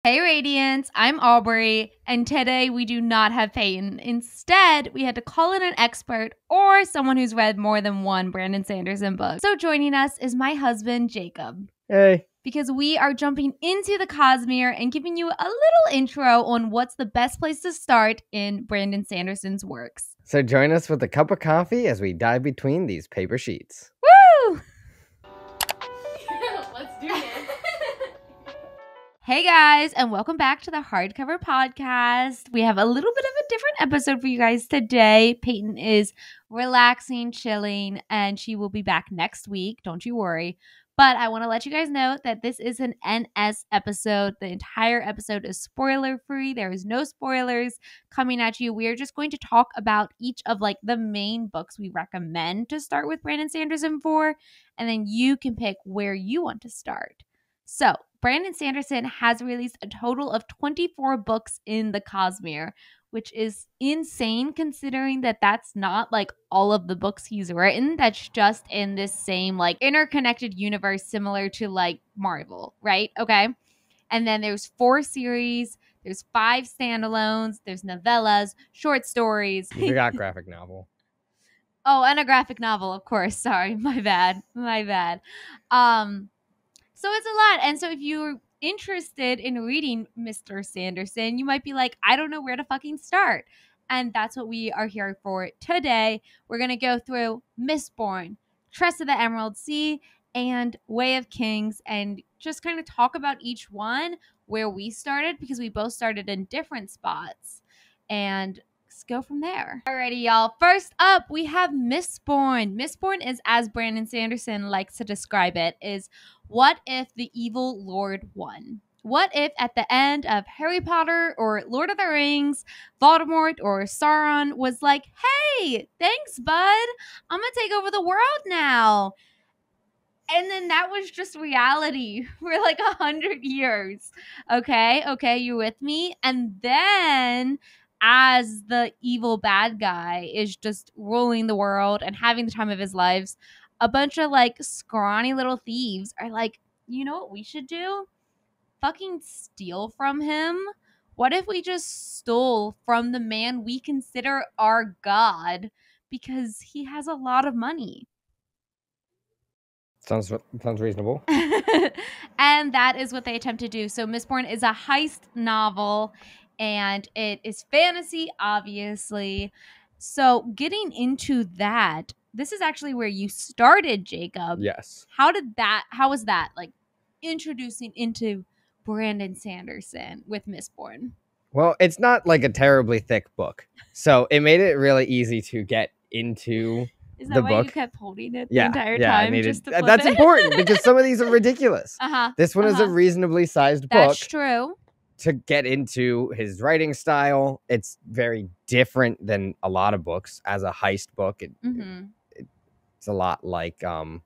Hey Radiance, I'm Aubrie, and today we do not have Peyton. Instead, we had to call in an expert or someone who's read more than one Brandon Sanderson book. So joining us is my husband, Jacob. Hey. Because we are jumping into the cosmere and giving you a little intro on what's the best place to start in Brandon Sanderson's works. So join us with a cup of coffee as we dive between these paper sheets. Woo! Let's do this. Hey guys, and welcome back to the Hardcover Podcast. We have a little bit of a different episode for you guys today. Peyton is relaxing, chilling, and she will be back next week. Don't you worry. But I want to let you guys know that this is an NS episode. The entire episode is spoiler-free. There is no spoilers coming at you. We are just going to talk about each of the main books we recommend to start with Brandon Sanderson for, and then you can pick where you want to start. So, Brandon Sanderson has released a total of 24 books in the cosmere, which is insane considering that that's not all of the books he's written. That's just in this same interconnected universe similar to Marvel, right? Okay. And then there's 4 series, there's 5 standalones, there's novellas, short stories. You forgot graphic novel. Oh, and a graphic novel, of course. Sorry, my bad. So it's a lot. And so if you're interested in reading Mr. Sanderson, you might be like, I don't know where to fucking start. And that's what we are here for today. We're going to go through Mistborn, Tress of the Emerald Sea, and Way of Kings, and just kind of talk about each one, where we started, because we both started in different spots. And let's go from there. Alrighty, y'all. First up, we have Mistborn. Mistborn is, as Brandon Sanderson likes to describe it, is what if the evil Lord won? What if at the end of Harry Potter or Lord of the Rings, Voldemort or Sauron was like, hey, thanks, bud. I'm going to take over the world now. And then that was just reality for 100 years. Okay, you with me? And then as the evil bad guy is just ruling the world and having the time of his lives, a bunch of scrawny little thieves are like, you know what we should do? Fucking steal from him. What if we just stole from the man we consider our god because he has a lot of money? Sounds reasonable. And that is what they attempt to do. So Mistborn is a heist novel, and it is fantasy, obviously. So getting into that, this is actually where you started, Jacob. Yes. How was that introducing into Brandon Sanderson with Mistborn? Well, it's not a terribly thick book, so it made it really easy to get into. Is that the why book. you kept holding it the entire time? I needed, just to flip that's it? important because some of these are ridiculous. This one is a Uh-huh. reasonably sized book. That's true. To get into his writing style, it's very different than a lot of books. As a heist book, it's a lot like that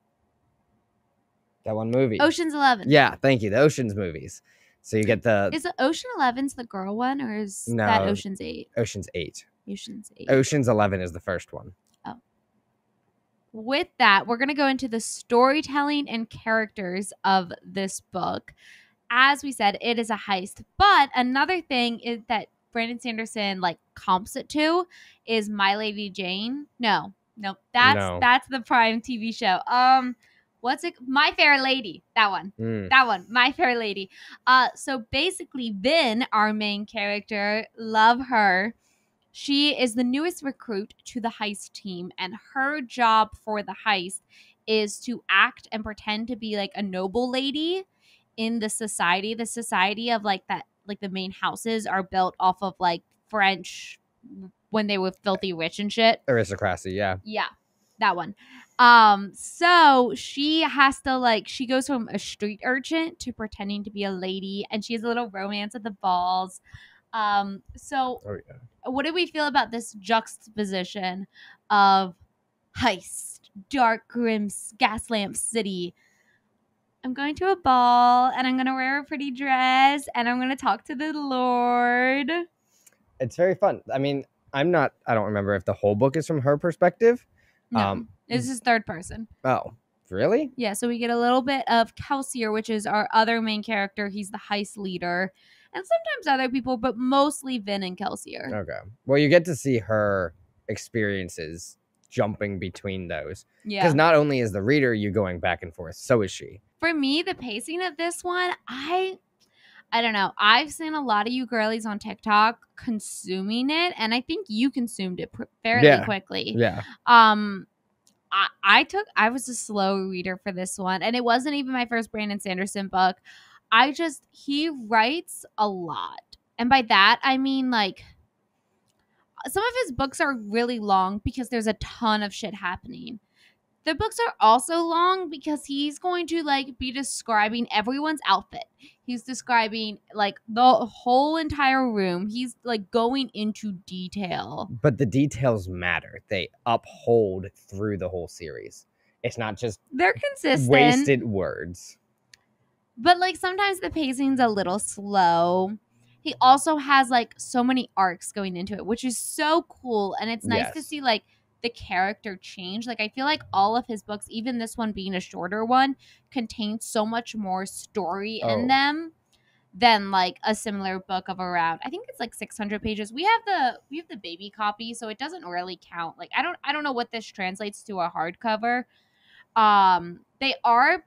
one movie, Ocean's 11. Yeah, thank you. The Ocean's movies. So you get Is it Ocean 11's the girl one, or is No, that Ocean's 8? Ocean's 8. Ocean's 8. Ocean's 11 is the first one. Oh. With that, we're going to go into the storytelling and characters of this book. As we said, it is a heist. But another thing is that Brandon Sanderson comps it to is My Lady Jane. No. That's the Prime TV show. What's it? My Fair Lady. That one. That one. My Fair Lady. So basically, Vin, our main character, love her. She is the newest recruit to the heist team, and her job for the heist is to act and pretend to be a noble lady in the society of that, the main houses are built off of French when they were filthy rich and shit. Aristocracy, yeah. Yeah, that one. So she has to she goes from a street urchin to pretending to be a lady, and she has a little romance at the balls. What do we feel about this juxtaposition of heist, dark, grim, gas lamp city? I'm going to a ball, and I'm going to wear a pretty dress, and I'm going to talk to the Lord. It's very fun. I mean, I don't remember if the whole book is from her perspective. No, this is third person. Oh, really? Yeah, so we get a little bit of Kelsier, which is our other main character. He's the heist leader. and sometimes other people, but mostly Vin and Kelsier. Okay. Well, you get to see her experiences jumping between those. Yeah. Because not only is the reader you going back and forth, so is she. For me, the pacing of this one, I don't know. I've seen a lot of you girlies on TikTok consuming it, and I think you consumed it fairly quickly. Yeah. I was a slow reader for this one, and it wasn't even my first Brandon Sanderson book. He writes a lot. And by that, I mean, like, some of his books are really long because there's a ton of shit happening. The books are also long because he's going to, like, be describing everyone's outfit. He's describing, like, the whole entire room. He's, like, going into detail. But the details matter. They uphold through the whole series. It's not just they're consistent, wasted words. But, like, sometimes the pacing's a little slow. He also has, like, so many arcs going into it, which is so cool. And it's nice to see, like, the character change. Like, I feel like all of his books, even this one being a shorter one, contains so much more story in them than, like, a similar book of around, I think it's like 600 pages. We have the baby copy, so it doesn't really count. Like, I don't know what this translates to a hardcover. They are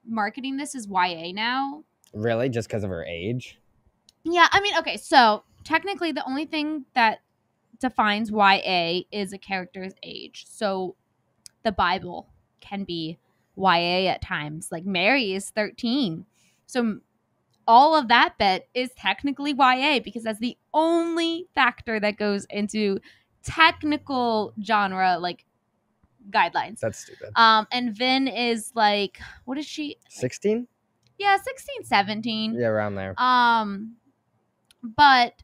marketing this as YA now. Really? Just because of her age? Yeah, I mean, okay, so technically the only thing that defines YA is a character's age. So the Bible can be YA at times. Like, Mary is 13. So all of that bit is technically YA because that's the only factor that goes into technical genre, like, guidelines. That's stupid. And Vin is, like, what is she? 16? Yeah, 16, 17. Yeah, around there. But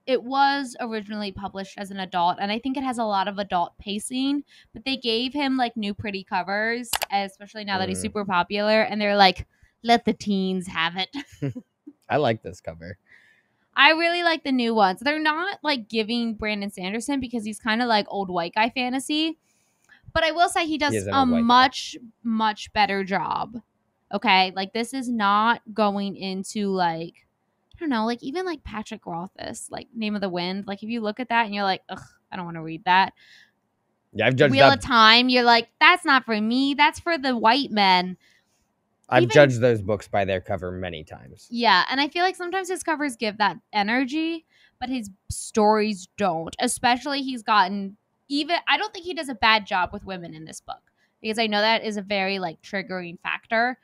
it was originally published as an adult, and I think it has a lot of adult pacing, but they gave him, like, new pretty covers, especially now that he's super popular, and they're like, let the teens have it. I like this cover. I really like the new ones. They're not, like, giving Brandon Sanderson because he's kind of like old white guy fantasy, but I will say he does a much, much better job. Okay? Like, this is not going into, like, I don't know, like, even, like, Patrick Rothfuss, like, Name of the Wind. Like, if you look at that and you're like, ugh, I don't want to read that. Yeah, I've judged Wheel of Time, you're like, that's not for me. That's for the white men. I've judged those books by their cover many times. Yeah, and I feel like sometimes his covers give that energy, but his stories don't. Especially he's gotten I don't think he does a bad job with women in this book because I know that is a very, like, triggering factor.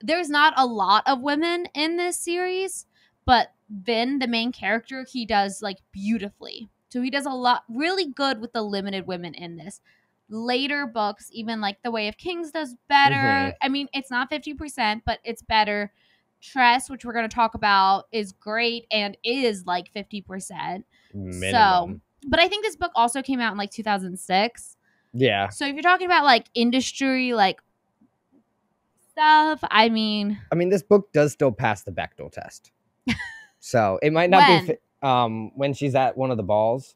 There's not a lot of women in this series, but Vin, the main character, he does, like, beautifully. So he does a lot really good with the limited women in this. Later books, even like The Way of Kings does better. I mean, it's not 50%, but it's better. Tress, which we're going to talk about, is great and is like 50%. Minimum. So, but I think this book also came out in like 2006. Yeah. So if you're talking about, like, industry, like, stuff, I mean, this book does still pass the Bechdel test. So it might not be when she's at one of the balls.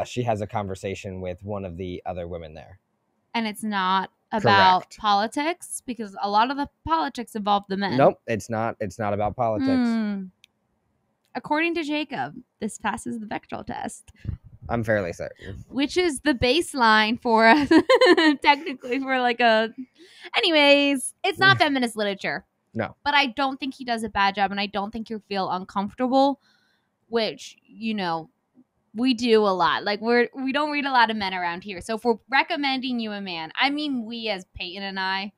She has a conversation with one of the other women there. And it's not about politics because a lot of the politics involve the men. Nope, it's not. It's not about politics. According to Jacob, this passes the Bechdel test. I'm fairly certain. Which is the baseline for technically for like a... Anyways, it's not feminist literature. No. But I don't think he does a bad job, and I don't think you feel uncomfortable, which, you know, we do a lot. Like, we don't read a lot of men around here. So if we're recommending you a man, I mean we as Peyton and I,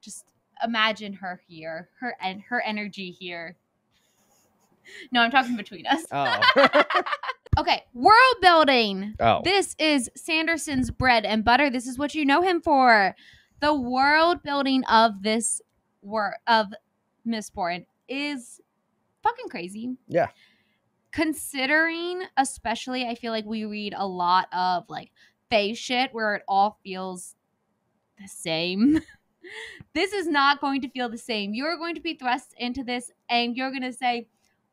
just imagine her here, her energy here. No, I'm talking between us. Oh. Okay, world building. Oh. This is Sanderson's bread and butter. This is what you know him for. The world building of this of Mistborn is fucking crazy. Yeah. Considering, especially, I feel like we read a lot of, like, fae shit where it all feels the same. This is not going to feel the same. You're going to be thrust into this and you're going to say,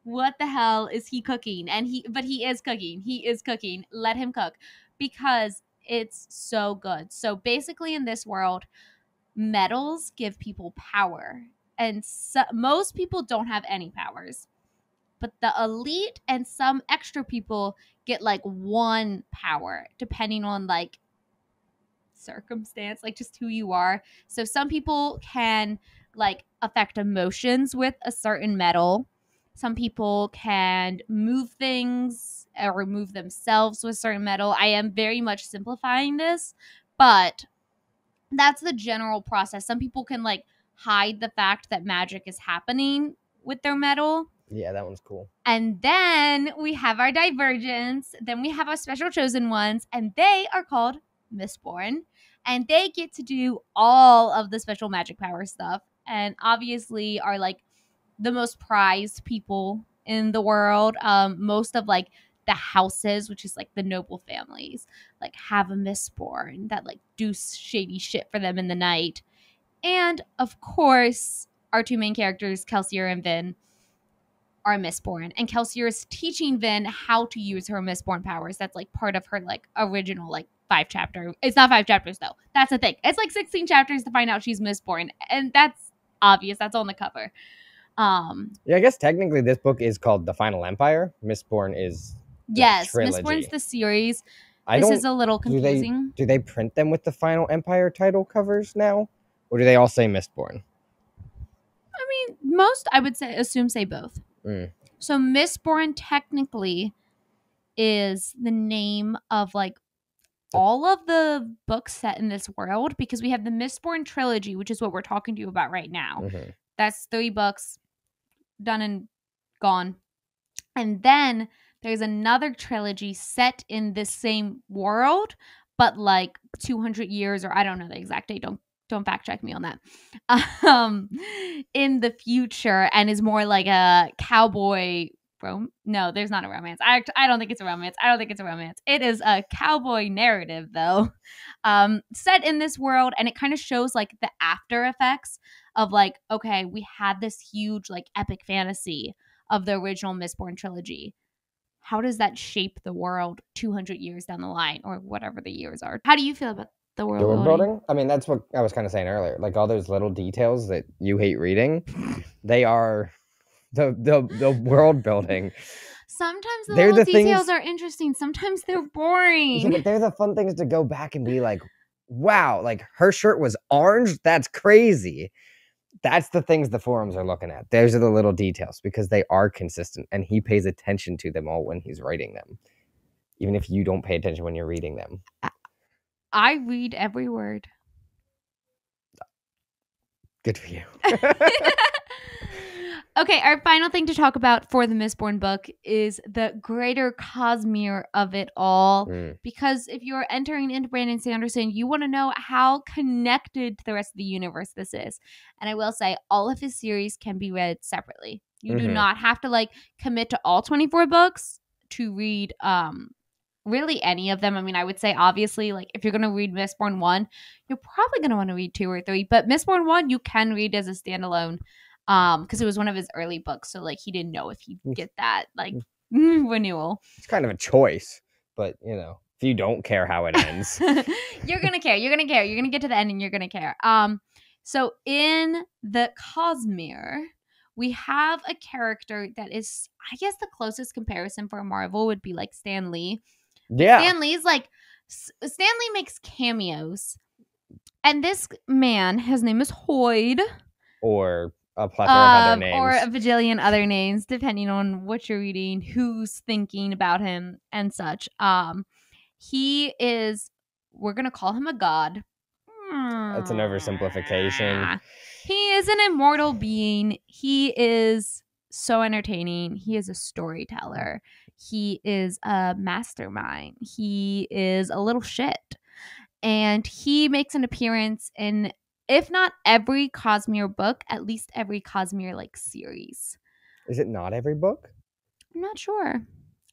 what the hell is he cooking? But he is cooking. He is cooking. Let him cook because it's so good. So basically in this world, metals give people power. And most people don't have any powers. but the elite and some extra people get like one power depending on like circumstance, like just who you are. So some people can like affect emotions with a certain metal. Some people can move things or remove themselves with certain metal. I am very much simplifying this, but that's the general process. Some people can like hide the fact that magic is happening with their metal. Yeah, that one's cool. And then we have our divergence. Then we have our special chosen ones, and they are called mistborn. And they get to do all of the special magic power stuff. And obviously are like the most prized people in the world. Most of like the houses, which is like the noble families, like have a mistborn that like do shady shit for them in the night. And of course, our two main characters, Kelsier and Vin, are mistborn, and Kelsier is teaching Vin how to use her mistborn powers. That's like part of her like original like 5-chapter. It's not 5 chapters though. That's the thing. It's like 16 chapters to find out she's mistborn, and that's obvious. That's on the cover. Yeah, I guess technically this book is called The Final Empire. Mistborn is yes, trilogy. Mistborn's the series. This is a little confusing. Do they print them with the Final Empire title covers now, or do they all say Mistborn? I mean, most I would assume say both. So Mistborn technically is the name of like all of the books set in this world, because we have the Mistborn trilogy, which is what we're talking to you about right now. That's 3 books done and gone. And then there's another trilogy set in this same world, but like 200 years, or I don't know the exact date. Don't fact check me on that. In the future, and is more like a cowboy. No, there's not a romance. I don't think it's a romance. It is a cowboy narrative, though, set in this world, and it kind of shows like the after effects of like, okay, we had this huge like epic fantasy of the original Mistborn trilogy. How does that shape the world 200 years down the line, or whatever the years are? How do you feel about the world building? I mean, that's what I was kind of saying earlier. Like all those little details that you hate reading, they are the world building. Sometimes the little details are interesting. Sometimes they're boring. Yeah, but they're the fun things to go back and be like, wow, like her shirt was orange? That's crazy. That's the things the forums are looking at. Those are the little details, because they are consistent, and he pays attention to them all when he's writing them, even if you don't pay attention when you're reading them. I read every word. Good for you. Okay, our final thing to talk about for the Mistborn book is the greater cosmere of it all. Because if you're entering into Brandon Sanderson, you want to know how connected to the rest of the universe this is. And I will say, all of his series can be read separately. You do not have to like commit to all 24 books to read really any of them. I mean, I would say obviously, like if you're going to read Mistborn 1, you're probably going to want to read 2 or 3. But Mistborn 1, you can read as a standalone. Because it was one of his early books, so like he didn't know if he'd get that like renewal. It's kind of a choice, but you know, if you don't care how it ends, you're gonna care. You're gonna get to the end, and you're gonna care. So in the Cosmere, we have a character that is, I guess, the closest comparison for Marvel would be like Stan Lee. Yeah, Stan Lee's like Stan Lee makes cameos, and this man, his name is Hoyd, or a plethora of other names. Or a bajillion other names, depending on what you're reading, who's thinking about him, and such. He is, we're going to call him a god. That's an oversimplification. He is an immortal being. He is so entertaining. He is a storyteller. He is a mastermind. He is a little shit. And he makes an appearance in, if not every Cosmere book, at least every Cosmere like series. Is it not every book? I'm not sure.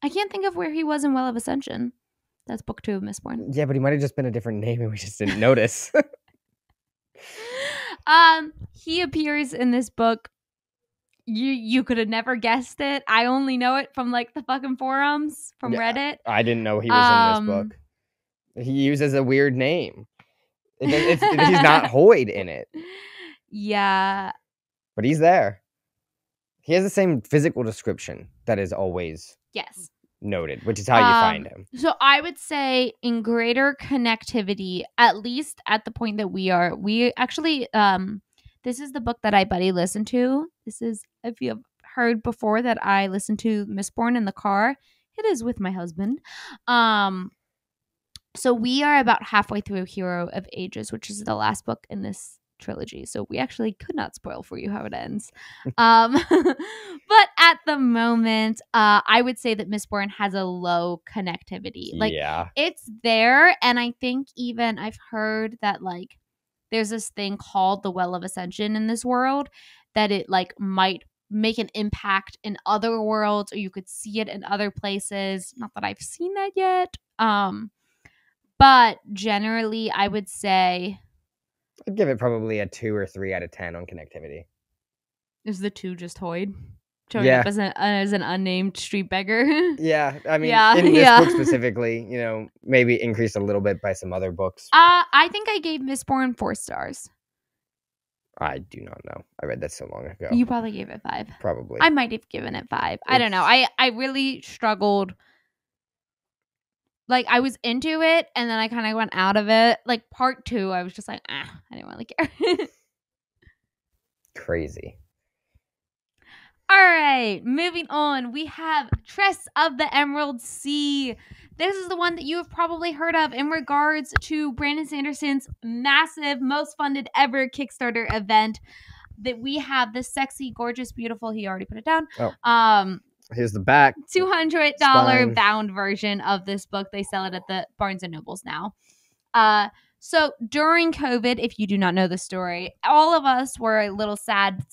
I can't think of where he was in Well of Ascension. That's book 2 of Mistborn. Yeah, but he might have just been a different name and we just didn't notice. He appears in this book. You could have never guessed it. I only know it from like the fucking forums, from Reddit. I didn't know he was in this book. He uses a weird name. He's not Hoyd in it. Yeah. But he's there. He has the same physical description that is always noted, which is how you find him. So I would say in greater connectivity, at least at the point that we actually, this is the book that I buddy listened to. This is, if you have heard before that I listened to Mistborn in the car, it is with my husband. So we are about halfway through Hero of Ages, which is the last book in this trilogy. So we actually could not spoil for you how it ends. But at the moment, I would say that Mistborn has a low connectivity. Like, it's there. And I think even I've heard that, like, there's this thing called the Well of Ascension in this world that it, like, might make an impact in other worlds, or you could see it in other places. Not that I've seen that yet. But generally, I would say I'd give it probably a 2 or 3 out of 10 on connectivity. Is the 2 just Hoyd showing up as an unnamed street beggar? Yeah, I mean, in this book specifically, you know, maybe increased a little bit by some other books. I think I gave Mistborn 4 stars. I do not know. I read that so long ago. You probably gave it 5. Probably. I might have given it 5. I don't know. I really struggled. Like, I was into it, and then I kind of went out of it. Like, part 2, I was just like, I didn't really care. Crazy. All right, moving on. We have Tress of the Emerald Sea. This is the one that you have probably heard of in regards to Brandon Sanderson's massive, most funded ever Kickstarter event. That we have the sexy, gorgeous, beautiful, he already put it down. Here's the back. $200 bound version of this book. They sell it at the Barnes & Nobles now. So during COVID, if you do not know the story, all of us were a little sad,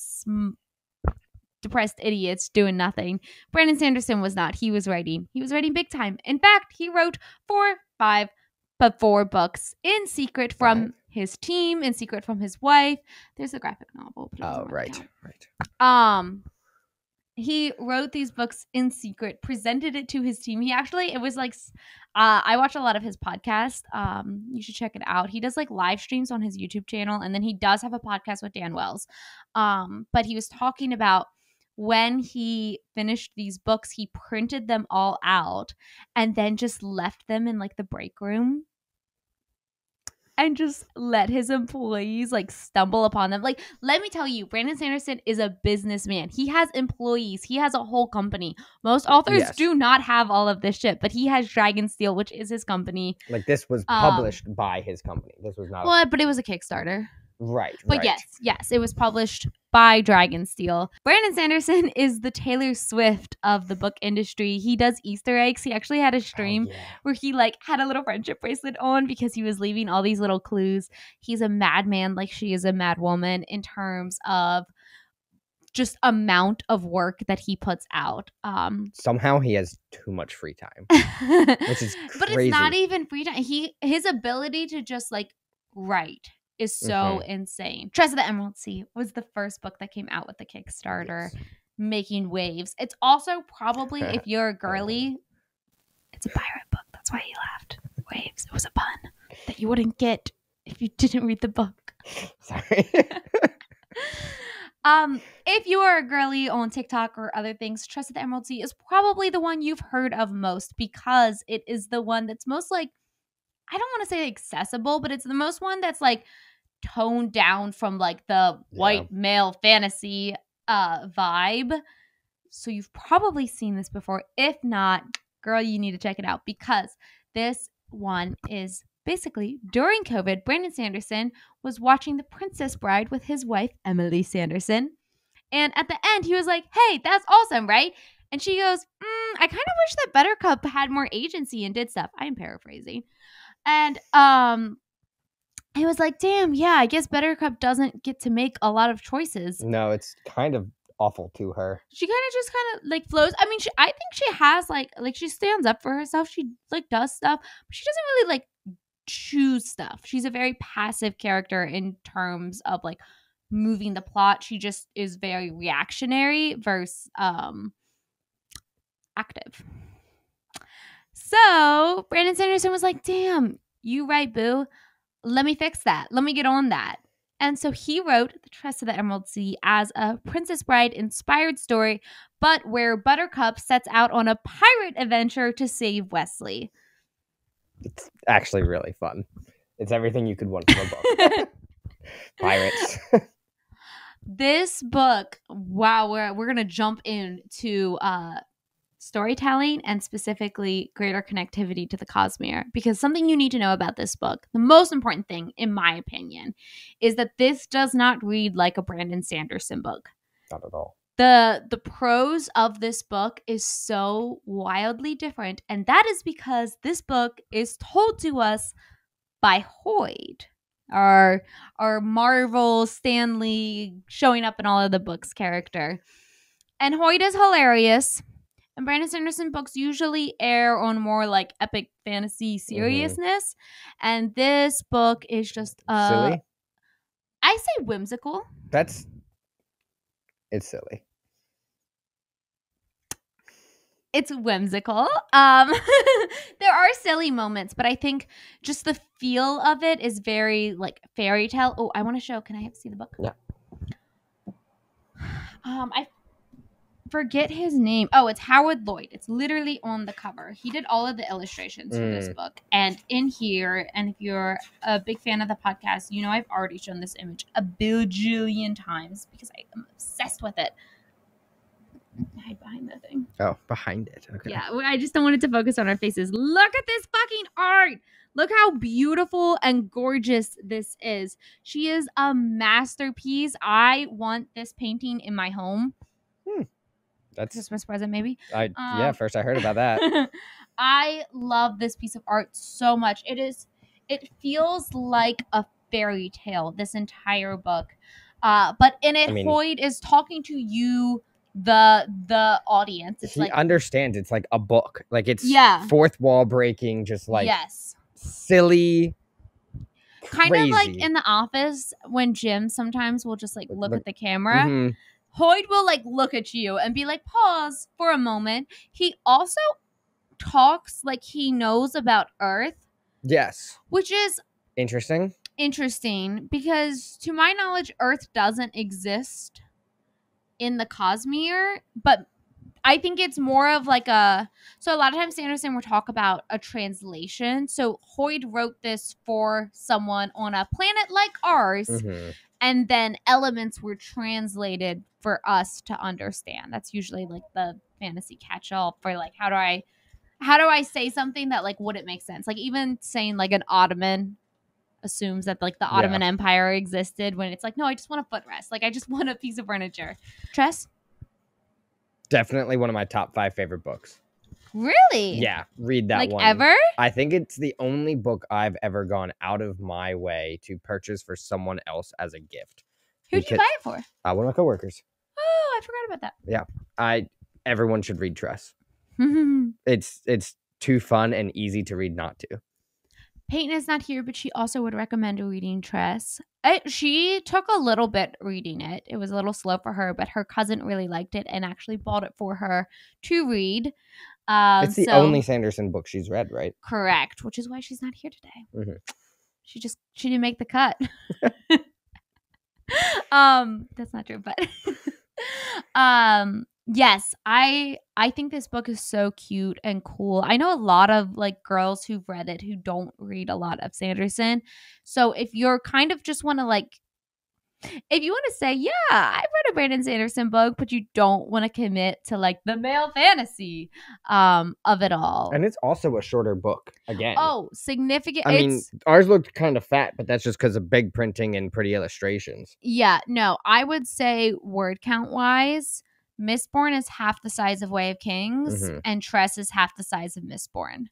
depressed idiots doing nothing. Brandon Sanderson was not. He was writing. He was writing big time. In fact, he wrote 4 books in secret from his team, in secret from his wife. There's a graphic novel. Right. He wrote these books in secret, presented it to his team. It was like, I watch a lot of his podcast. You should check it out. He does like live streams on his YouTube channel, and then he does have a podcast with Dan Wells. But he was talking about when he finished these books, he printed them all out and then just left them in like the break room and just let his employees like stumble upon them. Like, let me tell you, Brandon Sanderson is a businessman. He has employees. He has a whole company. Most authors do not have all of this shit, but he has Dragonsteel, which is his company. Like, this was published by his company. This was not. Well, but it was a Kickstarter. Right. But yes, it was published by Dragonsteel. Brandon Sanderson is the Taylor Swift of the book industry. He does Easter eggs. He actually had a stream where he like had a little friendship bracelet on because he was leaving all these little clues. He's a madman like she is a mad woman in terms of just amount of work that he puts out. Somehow he has too much free time, which is crazy. But it's not even free time. His ability to just like write is so insane. Tress of the Emerald Sea was the first book that came out with the Kickstarter, making waves. It's also probably, if you're a girly, it's a pirate book. That's why he laughed. Waves. It was a pun that you wouldn't get if you didn't read the book. Sorry. If you are a girly on TikTok or other things, Tress of the Emerald Sea is probably the one you've heard of most because it is the one that's most like, I don't want to say accessible, but it's the most one that's like toned down from like the white male fantasy vibe. So you've probably seen this before. If not, girl, you need to check it out because this one is basically during COVID, Brandon Sanderson was watching The Princess Bride with his wife, Emily Sanderson. And at the end, he was like, hey, that's awesome, right? And she goes, I kind of wish that Buttercup had more agency and did stuff. I'm paraphrasing. And he was like, damn, yeah, I guess Buttercup doesn't get to make a lot of choices. No, it's kind of awful to her. She kind of like flows. I mean, I think she has like she stands up for herself. She like does stuff, but she doesn't really like choose stuff. She's a very passive character in terms of like moving the plot. She just is very reactionary versus active. So Brandon Sanderson was like, damn, you right, boo. Let me fix that. Let me get on that. And so he wrote The Tress of the Emerald Sea as a Princess Bride inspired story, but where Buttercup sets out on a pirate adventure to save Wesley. It's actually really fun. It's everything you could want from a book. Pirates. This book, wow, we're going to jump into storytelling and specifically greater connectivity to the cosmere, because something you need to know about this book, the most important thing in my opinion, is that this does not read like a Brandon Sanderson book. Not at all. The prose of this book is so wildly different, and that is because this book is told to us by Hoyd, our Marvel Stan Lee showing up in all of the books character. And Hoyd is hilarious. And Brandon Sanderson books usually err on more like epic fantasy seriousness. And this book is just silly. I say whimsical. It's silly. It's whimsical. There are silly moments, but I think just the feel of it is very like fairy tale. Oh, I want to show. Can I see the book? Yeah. I forget his name. Oh, it's Howard Lloyd. It's literally on the cover. He did all of the illustrations for this book. And in here, and if you're a big fan of the podcast, you know I've already shown this image a bajillion times because I am obsessed with it. Hide behind the thing. Oh, behind it. Okay. Yeah, I just don't want it to focus on our faces. Look at this fucking art. Look how beautiful and gorgeous this is. She is a masterpiece. I want this painting in my home. That's Christmas present, maybe. First I heard about that. I love this piece of art so much. It feels like a fairy tale, this entire book. But in it, Hoyd is talking to you, the audience. It's he understands it's like a book. Like it's fourth wall breaking, just like silly. Kind of like in The Office when Jim sometimes will just like look at the camera. Mm-hmm. Hoyd will like look at you and be like, pause for a moment. He also talks like he knows about Earth. Yes. Which is interesting because to my knowledge, Earth doesn't exist in the cosmere, but I think it's more of like so a lot of times Sanderson will talk about a translation. So Hoyd wrote this for someone on a planet like ours. Mm-hmm. And then elements were translated for us to understand. That's usually like the fantasy catch-all for like how do I say something that like wouldn't make sense? Like even saying like an Ottoman assumes that like the Ottoman Empire existed when it's like, no, I just want a footrest. Like I just want a piece of furniture. Tress? Definitely one of my top 5 favorite books. Really? Yeah, read that like one. Like ever? I think it's the only book I've ever gone out of my way to purchase for someone else as a gift. Who'd you buy it for? One of my coworkers. Oh, I forgot about that. Yeah. Everyone should read Tress. It's too fun and easy to read not to. Peyton is not here, but she also would recommend reading Tress. She took a little bit reading it. It was a little slow for her, but her cousin really liked it and actually bought it for her to read. It's the only Sanderson book she's read, right? Correct, which is why she's not here today. Mm-hmm. She didn't make the cut. That's not true, but yes, I think this book is so cute and cool. I know a lot of like girls who've read it who don't read a lot of Sanderson. So if you're kind of just want to like, if you want to say, yeah, I've read a Brandon Sanderson book, but you don't want to commit to like the male fantasy of it all. And it's also a shorter book again. Oh, significant. I mean, ours looked kind of fat, but that's just because of big printing and pretty illustrations. Yeah, no, I would say word count wise, Mistborn is half the size of Way of Kings, and Tress is half the size of Mistborn.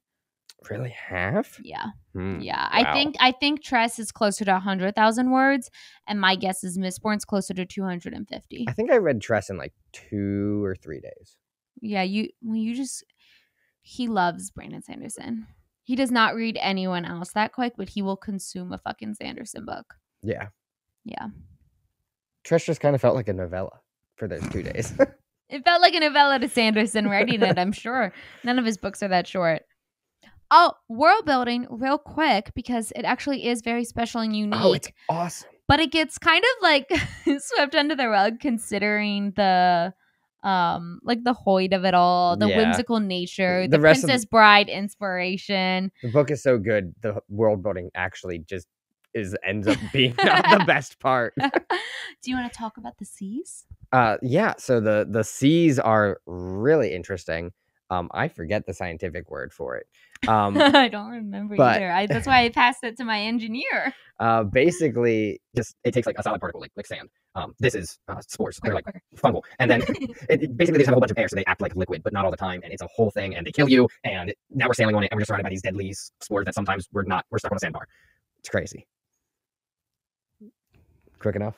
Really, half? Yeah, yeah. Wow. I think Tress is closer to 100,000 words, and my guess is Mistborn's closer to 250. I think I read Tress in like 2 or 3 days. Yeah, he loves Brandon Sanderson. He does not read anyone else that quick, but he will consume a fucking Sanderson book. Yeah. Yeah. Tress just kind of felt like a novella for those 2 days. It felt like a novella to Sanderson writing it, I'm sure. None of his books are that short. Oh, world building real quick because it actually is very special and unique. Oh, it's awesome. But it gets kind of like swept under the rug considering the like the Hoyd of it all, the whimsical nature, the Princess Bride inspiration. The book is so good, the world building actually just ends up being not the best part. Do you want to talk about the seas? Yeah, so the seas are really interesting. I forget the scientific word for it. I don't remember either. That's why I passed it to my engineer. Basically, just it takes like a solid particle, like sand. This is spores. They're like fungal, and then basically they just have a whole bunch of air, so they act like liquid, but not all the time, and it's a whole thing, and they kill you. And now we're sailing on it, and we're just surrounded by these deadly spores that sometimes we're stuck on a sandbar. It's crazy. Quick enough.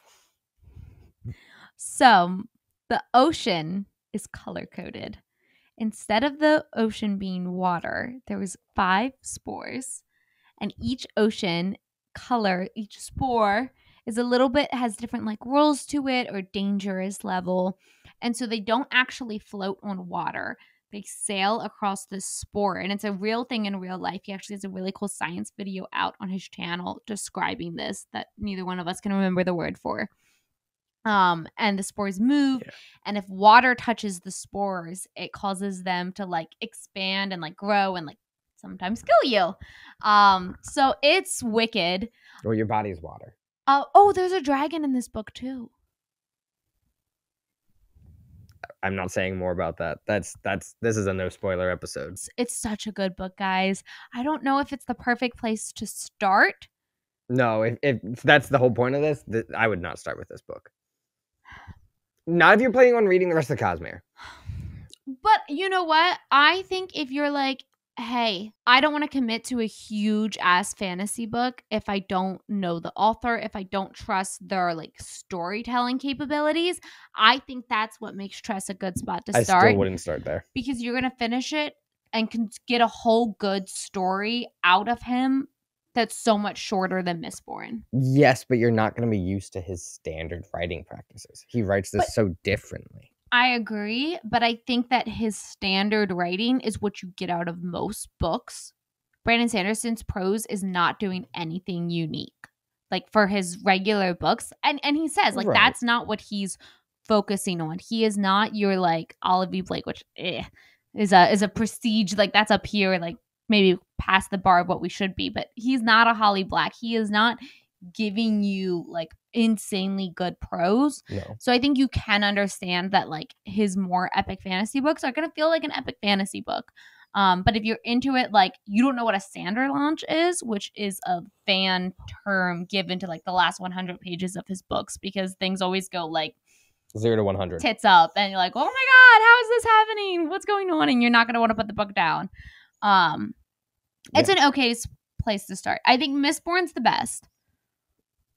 So the ocean is color coded. Instead of the ocean being water, there was 5 spores, and each ocean color, each spore is a little bit, has different like rules to it or dangerous level. And so they don't actually float on water. They sail across this spore, and it's a real thing in real life. He actually has a really cool science video out on his channel describing this that neither one of us can remember the word for. And the spores move, and if water touches the spores, it causes them to like expand and like grow and like sometimes kill you. So it's wicked. Or your body's water. Oh, there's a dragon in this book too. I'm not saying more about that. This is a no spoiler episode. It's such a good book, guys. I don't know if it's the perfect place to start. No, if that's the whole point of this, I would not start with this book. Not if you're planning on reading the rest of the Cosmere. But you know what? I think if you're like, hey, I don't want to commit to a huge ass fantasy book if I don't know the author, if I don't trust their like storytelling capabilities, I think that's what makes Tress a good spot to start. I still wouldn't start there. Because you're going to finish it and can get a whole good story out of him that's so much shorter than Mistborn. Yes, but you're not going to be used to his standard writing practices. He writes this so differently. I agree, but I think that his standard writing is what you get out of most books. Brandon Sanderson's prose is not doing anything unique, like for his regular books. And he says, like, that's not what he's focusing on. He is not your, like, Olive E. Blake, which is a prestige, like, that's up here, like, maybe past the bar of what we should be. But he's not a Holly Black. He is not giving you, like, insanely good prose. No. So I think you can understand that like his more epic fantasy books are going to feel like an epic fantasy book. But if you're into it, like you don't know what a sander launch is, which is a fan term given to like the last 100 pages of his books, because things always go like 0 to 100 tits up and you're like, oh my God, how is this happening? What's going on? And you're not going to want to put the book down. It's an okay place to start. I think Mistborn's the best.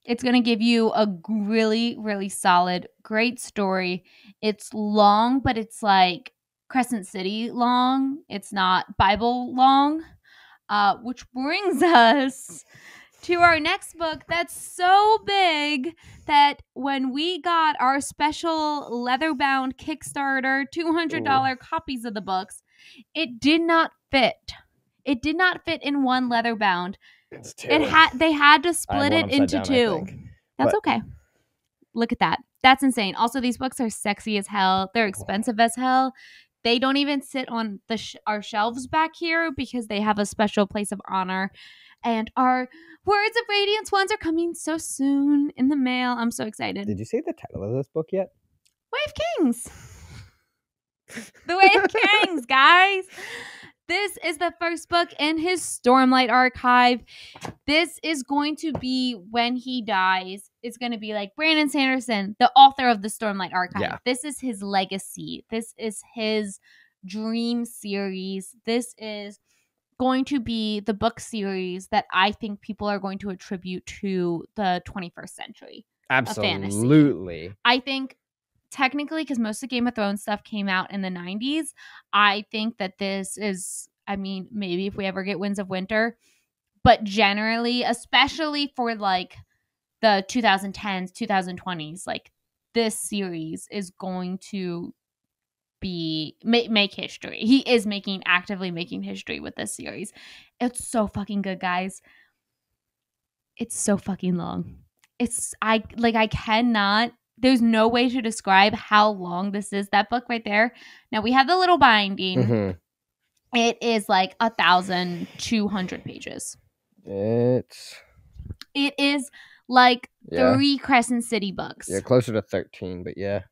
It's going to give you a really, really solid, great story. It's long, but it's like Crescent City long. It's not Bible long, which brings us to our next book that's so big that when we got our special leather-bound Kickstarter $200 copies of the books, it did not fit. It did not fit in one leather-bound. They had to split it into 2. That's okay. Look at that. That's insane. Also, these books are sexy as hell. They're expensive as hell. They don't even sit on our shelves back here because they have a special place of honor. And our Words of Radiance ones are coming so soon in the mail. I'm so excited. Did you say the title of this book yet? Way of Kings. The Way of Kings, guys. This is the first book in his Stormlight archive. This is going to be when he dies. It's going to be like Brandon Sanderson, the author of the Stormlight archive. Yeah. This is his legacy. This is his dream series. This is going to be the book series that I think people are going to attribute to the 21st century. Absolutely. I think technically, because most of the Game of Thrones stuff came out in the 90s, I think that this is, I mean, maybe if we ever get Winds of Winter, but generally, especially for like the 2010s, 2020s, like this series is going to be make history. He is actively making history with this series. It's so fucking good, guys. It's so fucking long. I cannot, there's no way to describe how long this is. That book right there. Now we have the little binding. Mm-hmm. It is like 1,200 pages. It is like 3 Crescent City books. Yeah, closer to 13, but yeah.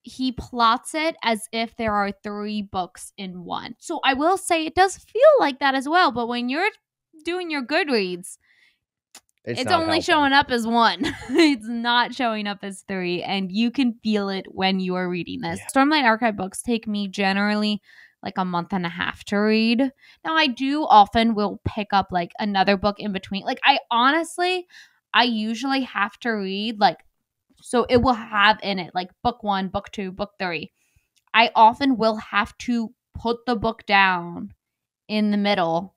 He plots it as if there are 3 books in one. So I will say it does feel like that as well, but when you're doing your Goodreads, it's only showing up as 1. It's not showing up as 3, and you can feel it when you are reading this. Yeah. Stormlight Archive books take me generally like a month and a half to read. Now, I do often will pick up like another book in between. Like I usually have to read like, so it will have in it like book 1, book 2, book 3. I often will have to put the book down in the middle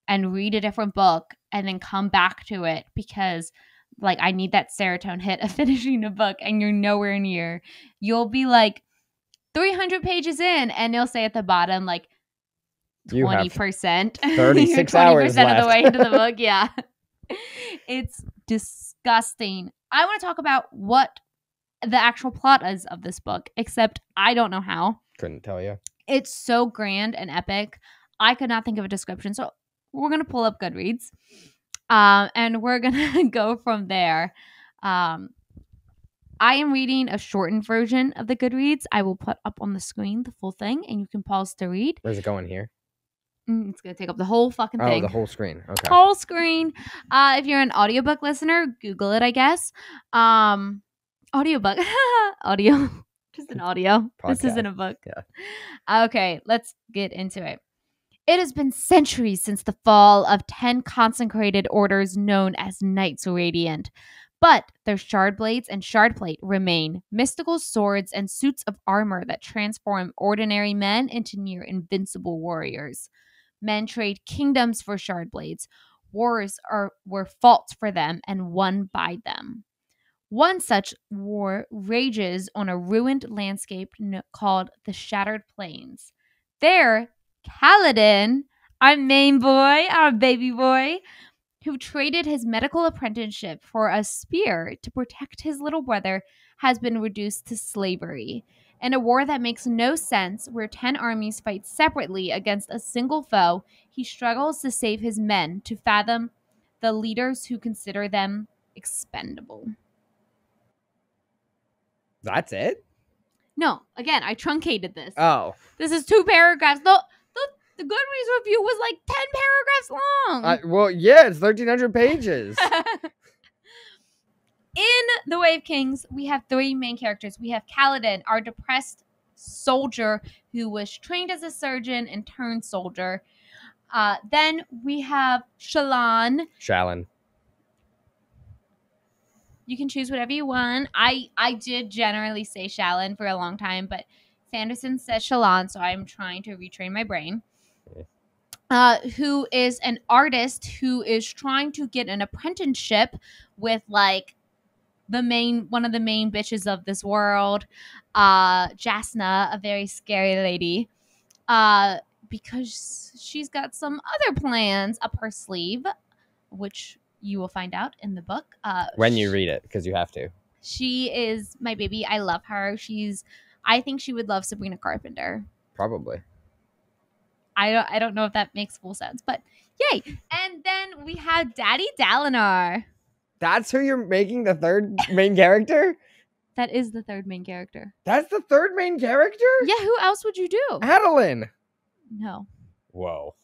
and read a different book and then come back to it because like I need that serotonin hit of finishing a book, and you're nowhere near. You'll be like 300 pages in and they'll say at the bottom like 20%. 36 hours 20% left. of the way into the book. Yeah. It's disgusting. I want to talk about what the actual plot is of this book, except I don't know how. Couldn't tell you. It's so grand and epic. I could not think of a description. So we're going to pull up Goodreads and we're going to go from there. I am reading a shortened version of the Goodreads. I will put up on the screen the full thing and you can pause to read. Where's it going here? It's going to take up the whole fucking thing. Oh, the whole screen. Okay. Whole screen. If you're an audiobook listener, Google it, I guess. Audiobook. Audio. Just an audio. Podcast. This isn't a book. Yeah. Okay, let's get into it. It has been centuries since the fall of 10 consecrated orders known as Knights Radiant. But their shard blades and shard plate remain, mystical swords and suits of armor that transform ordinary men into near invincible warriors. Men trade kingdoms for shard blades. Wars were fought for them and won by them. One such war rages on a ruined landscape called the Shattered Plains. There, Kaladin, our main boy, our baby boy, who traded his medical apprenticeship for a spear to protect his little brother, has been reduced to slavery. In a war that makes no sense, where 10 armies fight separately against a single foe, he struggles to save his men to fathom the leaders who consider them expendable. That's it? No, again, I truncated this. Oh. This is 2 paragraphs. The Goodreads review was like 10 paragraphs long. Well, yeah, it's 1,300 pages. In The Way of Kings, we have 3 main characters. We have Kaladin, our depressed soldier who was trained as a surgeon and turned soldier. Then we have Shallan. You can choose whatever you want. I did generally say Shallan for a long time, but Sanderson says Shallan, so I'm trying to retrain my brain. Who is an artist who is trying to get an apprenticeship with like one of the main bitches of this world, Jasna, a very scary lady, because she's got some other plans up her sleeve, which you will find out in the book. When you read it, because you have to. She is my baby. I love her. I think she would love Sabrina Carpenter. Probably. I don't know if that makes full sense, but yay. And then we have Daddy Dalinar. That's who you're making the 3rd main character? That is the 3rd main character. That's the 3rd main character? Yeah, who else would you do? Adolin. No. Whoa.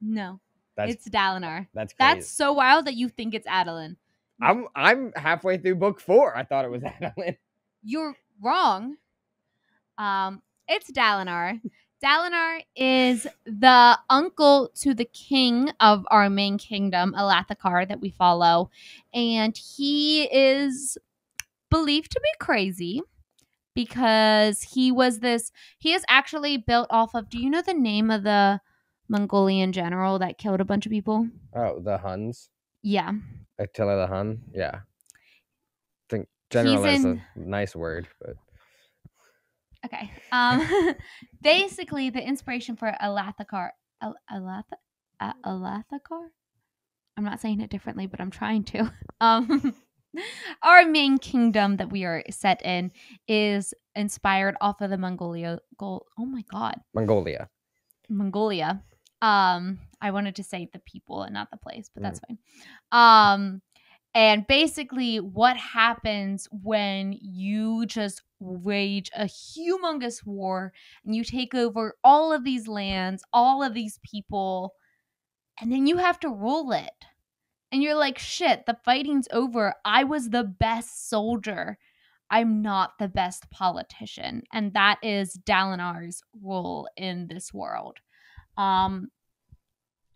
No. It's Dalinar. That's crazy. That's so wild that you think it's Adolin. I'm halfway through book 4. I thought it was Adolin. You're wrong. It's Dalinar. Dalinar is the uncle to the king of our main kingdom, Alathakar, that we follow. And he is believed to be crazy because he is actually built off of, do you know the name of the Mongolian general that killed a bunch of people? Oh, the Huns? Yeah. Attila the Hun? Yeah. I think general is a nice word, but... Okay. Basically, the inspiration for Alathakar. Alathakar? I'm not saying it differently, but I'm trying to. Our main kingdom that we are set in is inspired off of the Mongolia. Oh my god, Mongolia. I wanted to say the people and not the place, but that's fine. And basically, what happens when you just wage a humongous war and you take over all of these lands, all of these people, and then you have to rule it. And you're like, shit, the fighting's over. I was the best soldier. I'm not the best politician. And that is Dalinar's role in this world.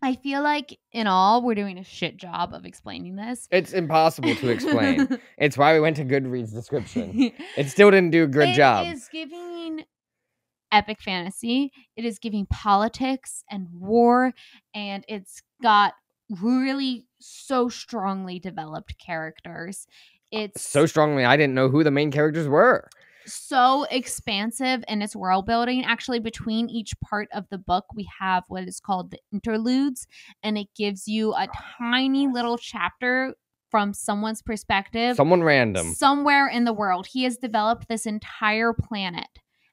I feel like in all, we're doing a shit job of explaining this. It's impossible to explain. It's why we went to Goodreads description. It still didn't do a good job. It is giving epic fantasy. It is giving politics and war. And it's got really so strongly developed characters. It's so strongly I didn't know who the main characters were. So expansive in its world building. Actually, between each part of the book, we have what is called the interludes, and it gives you a tiny little chapter from someone's perspective. Someone random. Somewhere in the world. He has developed this entire planet,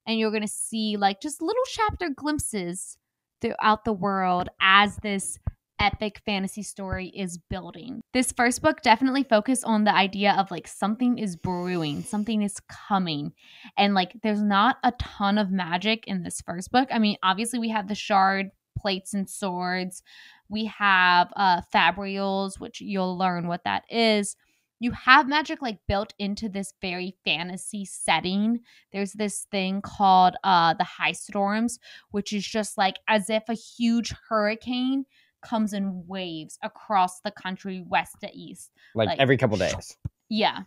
and you're going to see like just little chapter glimpses throughout the world as this epic fantasy story is building. This first book definitely focused on the idea of like something is brewing, something is coming. And like there's not a ton of magic in this first book. I mean, obviously we have the shard plates and swords. We have fabrials, which you'll learn what that is. You have magic like built into this very fantasy setting. There's this thing called the high storms, which is just like as if a huge hurricane comes in waves across the country west to east, like every couple days. Yeah.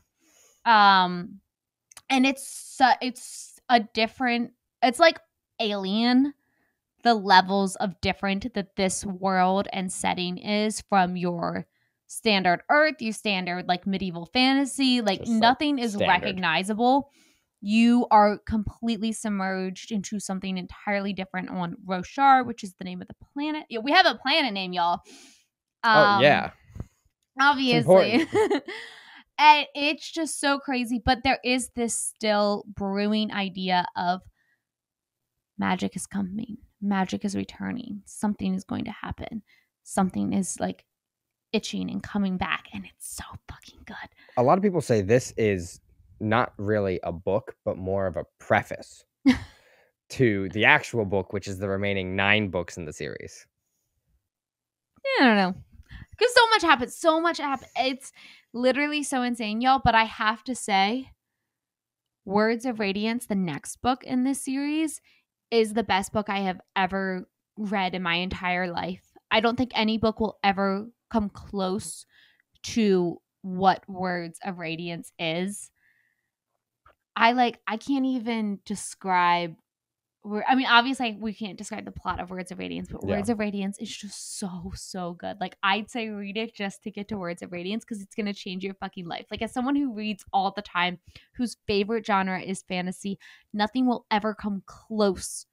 And it's a different, it's like Alien, the levels of different that this world and setting is from your standard Earth, your standard like medieval fantasy. Like just nothing like is standard. Recognizable. You are completely submerged into something entirely different on Roshar, which is the name of the planet. Yeah, we have a planet name, y'all. Oh, yeah. Obviously. And it's just so crazy. But there is this still brewing idea of magic is coming. Magic is returning. Something is going to happen. Something is like itching and coming back. And it's so fucking good. A lot of people say this is not really a book, but more of a preface to the actual book, which is the remaining 9 books in the series. I don't know. Because so much happens. So much happens. It's literally so insane, y'all. But I have to say, Words of Radiance, the next book in this series, is the best book I have ever read in my entire life. I don't think any book will ever come close to what Words of Radiance is. I can't even describe. I mean, obviously, we can't describe the plot of Words of Radiance, but Words of Radiance is just so good. Like, I'd say read it just to get to Words of Radiance because it's going to change your fucking life. Like, as someone who reads all the time, whose favorite genre is fantasy, nothing will ever come close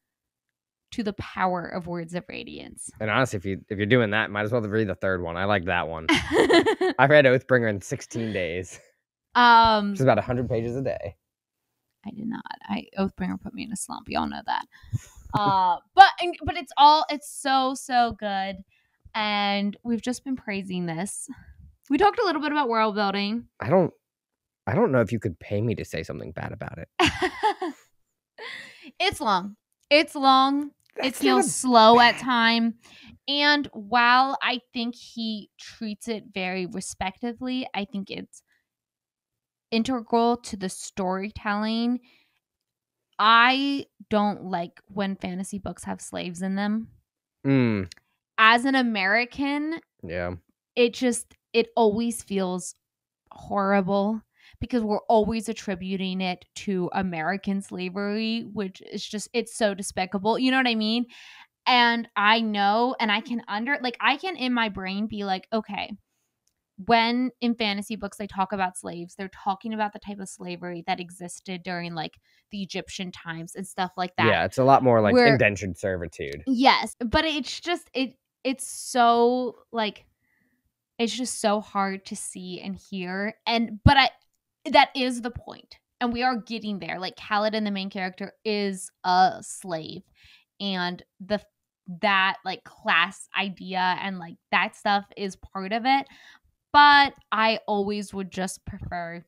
to the power of Words of Radiance. And honestly, if you're doing that, might as well read the third one. I like that one. I've read Oathbringer in 16 days. Which is about 100 pages a day. I did not. Oathbringer put me in a slump. Y'all know that. But it's so good. And we've just been praising this. We talked a little bit about world building. I don't know if you could pay me to say something bad about it. It's long. It feels slow at time. And while I think he treats it very respectively, I think it's integral to the storytelling. I don't like when fantasy books have slaves in them. As an American, it always feels horrible because we're always attributing it to American slavery, which is just, it's so despicable. You know what I mean? And I know, and I can in my brain be like, okay, when in fantasy books they talk about slaves, they're talking about the type of slavery that existed during like the Egyptian times and stuff like that. Yeah, it's a lot more like indentured servitude. Yes, but it's just it's so like It's just so hard to see and hear. That is the point. And we are getting there. Like Kaladin, the main character, is a slave. And that like class idea and like that stuff is part of it. But I always would just prefer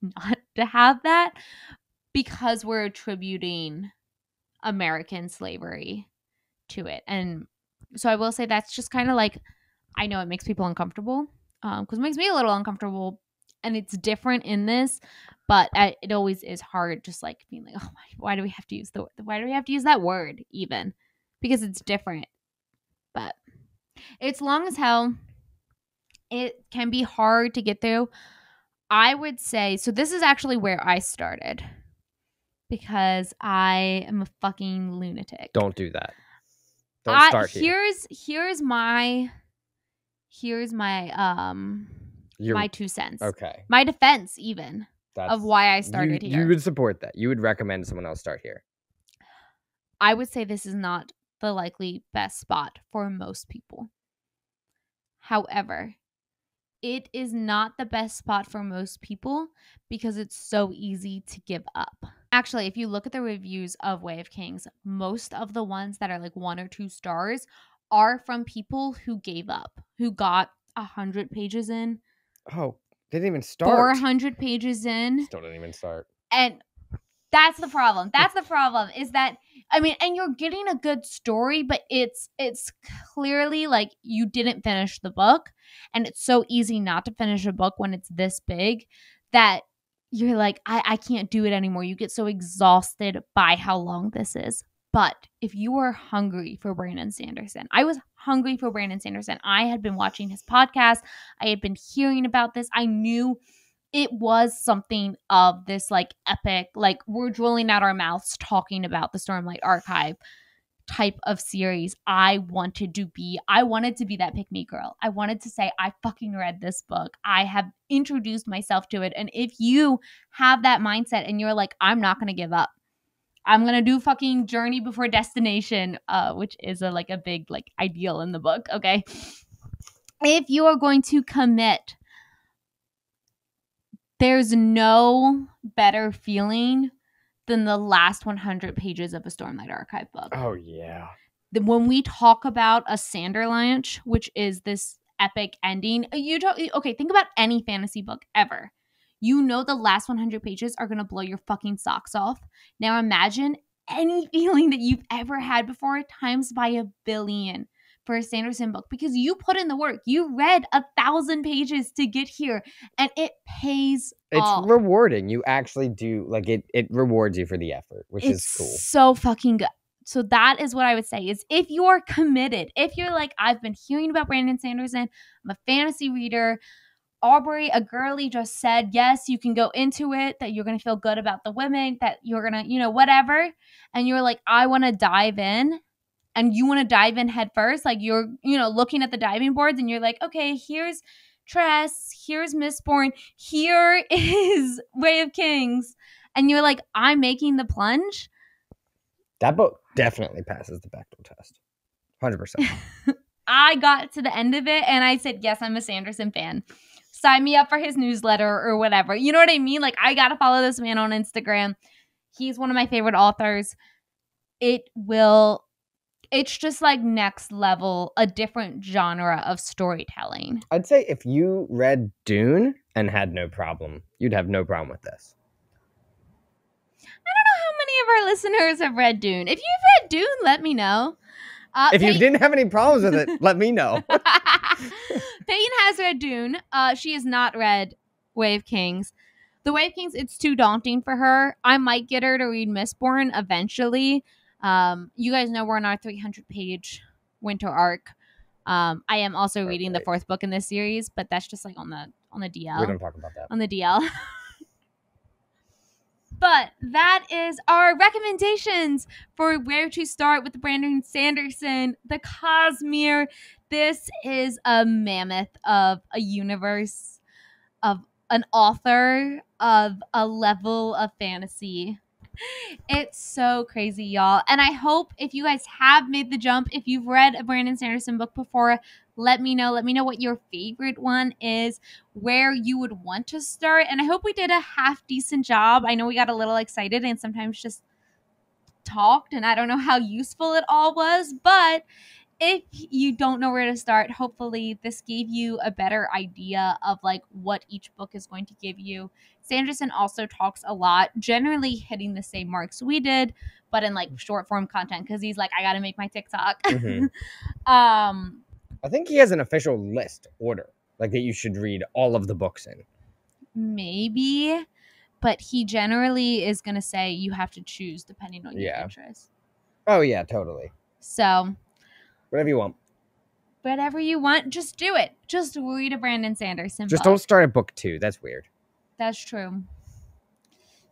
not to have that because we're attributing American slavery to it. And so I will say that's just kind of like, I know it makes people uncomfortable because it makes me a little uncomfortable, and it's different in this, but it always is hard just like being like, oh, why do we have to use that word even, because it's different. But it's long as hell. It can be hard to get through. I would say, so this is actually where I started because I am a fucking lunatic. Don't do that. Don't start here. Here's my my 2 cents. Okay. My defense even of why I started here. You would support that. You would recommend someone else start here. I would say this is not the likely best spot for most people. However, it is not the best spot for most people because it's so easy to give up. Actually, if you look at the reviews of Way of Kings, most of the ones that are like 1 or 2 stars are from people who gave up, who got 100 pages in. Oh, they didn't even start. 400 pages in. Still didn't even start. And that's the problem. That's the problem is that, I mean, and you're getting a good story, but it's clearly like you didn't finish the book. And it's so easy not to finish a book when it's this big that you're like, I can't do it anymore. You get so exhausted by how long this is. But if you are hungry for Brandon Sanderson, I was hungry for Brandon Sanderson. I had been watching his podcast. I had been hearing about this. I knew it was something of this like epic, like we're drilling out our mouths talking about the Stormlight Archive type of series. I wanted to be that pick me girl. I wanted to say, I fucking read this book. I have introduced myself to it. And if you have that mindset and you're like, I'm not going to give up, I'm going to do fucking Journey Before Destination, which is a big like ideal in the book. Okay. If you are going to commit, there's no better feeling than the last 100 pages of a Stormlight Archive book. Oh, yeah. When we talk about a Sanderlanche, which is this epic ending, okay, think about any fantasy book ever. You know the last 100 pages are going to blow your fucking socks off. Now imagine any feeling that you've ever had before times by 1,000,000,000 for a Sanderson book because you put in the work. You read 1,000 pages to get here and it pays off. It's rewarding. You actually do, like, it rewards you for the effort, which is cool. So fucking good. So that is what I would say is if you're committed, if you're like, I've been hearing about Brandon Sanderson, I'm a fantasy reader, Aubrie, a girly, just said, yes, you can go into it, that you're going to feel good about the women, that you're going to, whatever. And you're like, I want to dive in. And you want to dive in head first. Like you're, looking at the diving boards and you're like, okay, here's Tress, here's Mistborn, here is Way of Kings. And you're like, I'm making the plunge. That book definitely passes the Bechdel test. 100%. I got to the end of it and I said, yes, I'm a Sanderson fan. Sign me up for his newsletter or whatever. You know what I mean? Like, I got to follow this man on Instagram. He's one of my favorite authors. It's just like next level, a different genre of storytelling. I'd say if you read Dune and had no problem, you'd have no problem with this. I don't know how many of our listeners have read Dune. If you've read Dune, let me know. If you didn't have any problems with it, let me know. Peyton has read Dune. She has not read Way of Kings. The Way of Kings, it's too daunting for her. I might get her to read Mistborn eventually. You guys know we're on our 300-page winter arc. I am also reading the 4th book in this series, but that's just like on the DL. We don't talk about that. On the DL. But that is our recommendations for where to start with Brandon Sanderson, the Cosmere. This is a mammoth of a universe, of an author, of a level of fantasy. It's so crazy, y'all. And I hope if you guys have made the jump, if you've read a Brandon Sanderson book before, let me know. Let me know what your favorite one is, where you would want to start. And I hope we did a half decent job. I know we got a little excited and sometimes just talked, and I don't know how useful it all was, but if you don't know where to start, hopefully this gave you a better idea of like what each book is going to give you. Sanderson also talks a lot, generally hitting the same marks we did, but in like short form content, because he's like, I gotta make my TikTok. Mm-hmm. I think he has an official list order, like that you should read all of the books in. Maybe, but he generally is gonna say you have to choose depending on your interest. Oh yeah, totally. So whatever you want. Whatever you want, just do it. Just read a Brandon Sanderson Just book. don't start at book 2. That's weird. That's true.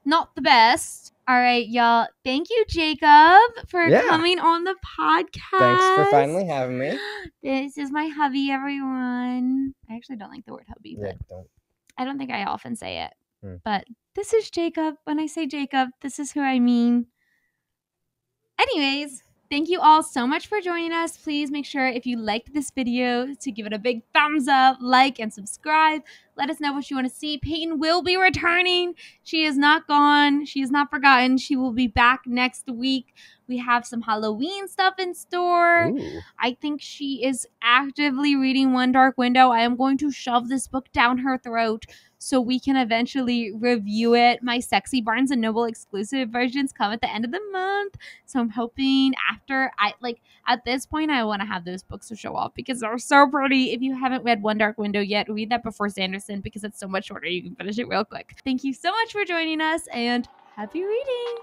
Not the best. All right, y'all. Thank you, Jacob, for coming on the podcast. Thanks for finally having me. This is my hubby, everyone. I actually don't like the word hubby, but I don't think I often say it. But this is Jacob. When I say Jacob, this is who I mean. Anyways, thank you all so much for joining us. Please make sure if you liked this video to give it a big thumbs up, like, and subscribe. Let us know what you want to see. Peyton will be returning. She is not gone. She is not forgotten. She will be back next week. We have some Halloween stuff in store. Ooh. I think she is actively reading One Dark Window. I am going to shove this book down her throat so we can eventually review it. My sexy Barnes & Noble exclusive versions come at the end of the month. So I'm hoping after at this point, I want to have those books to show off because they're so pretty. If you haven't read One Dark Window yet, read that before Sanderson because it's so much shorter. You can finish it real quick. Thank you so much for joining us and happy reading.